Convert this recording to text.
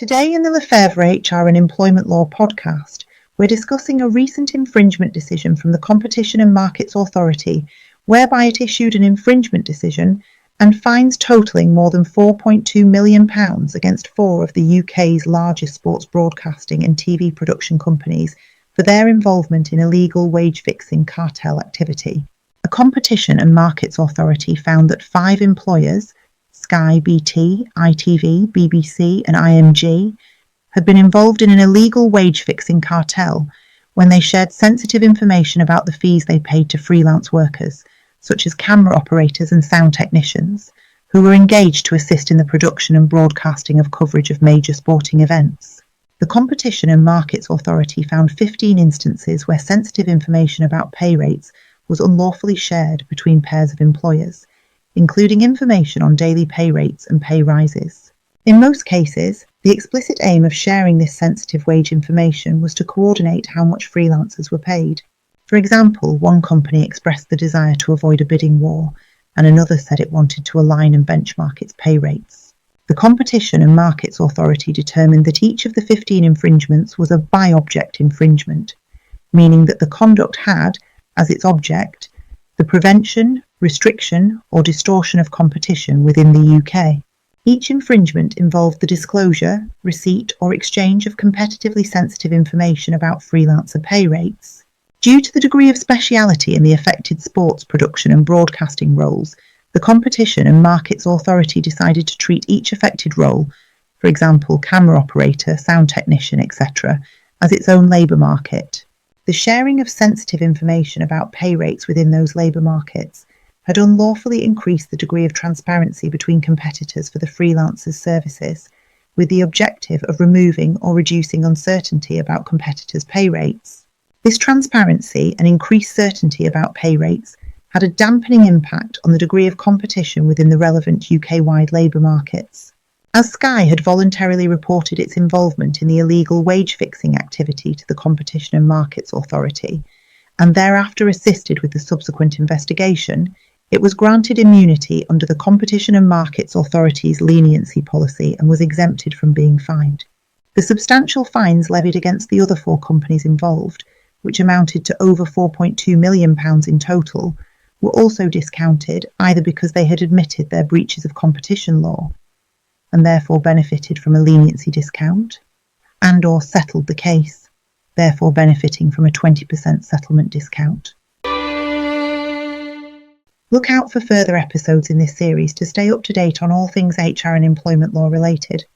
Today in the Lefebvre HR and Employment Law podcast, we're discussing a recent infringement decision from the Competition and Markets Authority, whereby it issued an infringement decision and fines totalling more than £4.2 million against four of the UK's largest sports broadcasting and TV production companies for their involvement in illegal wage-fixing cartel activity. A Competition and Markets Authority found that 5 employers, Sky, BT, ITV, BBC and IMG, had been involved in an illegal wage-fixing cartel when they shared sensitive information about the fees they paid to freelance workers, such as camera operators and sound technicians, who were engaged to assist in the production and broadcasting of coverage of major sporting events. The Competition and Markets Authority found 15 instances where sensitive information about pay rates was unlawfully shared between pairs of employers, including information on daily pay rates and pay rises. In most cases, the explicit aim of sharing this sensitive wage information was to coordinate how much freelancers were paid. For example, one company expressed the desire to avoid a bidding war, and another said it wanted to align and benchmark its pay rates. The Competition and Markets Authority determined that each of the 15 infringements was a by-object infringement, meaning that the conduct had, as its object, the prevention, restriction or distortion of competition within the UK. Each infringement involved the disclosure, receipt or exchange of competitively sensitive information about freelancer pay rates. Due to the degree of speciality in the affected sports production and broadcasting roles, the Competition and Markets Authority decided to treat each affected role, for example camera operator, sound technician, etc., as its own labour market. The sharing of sensitive information about pay rates within those labour markets had unlawfully increased the degree of transparency between competitors for the freelancers' services, with the objective of removing or reducing uncertainty about competitors' pay rates. This transparency and increased certainty about pay rates had a dampening impact on the degree of competition within the relevant UK-wide labour markets. As Sky had voluntarily reported its involvement in the illegal wage-fixing activity to the Competition and Markets Authority, and thereafter assisted with the subsequent investigation, it was granted immunity under the Competition and Markets Authority's leniency policy and was exempted from being fined. The substantial fines levied against the other 4 companies involved, which amounted to over £4.2 million in total, were also discounted either because they had admitted their breaches of competition law and therefore benefited from a leniency discount, and or settled the case, therefore benefiting from a 20% settlement discount. Look out for further episodes in this series to stay up to date on all things HR and employment law related.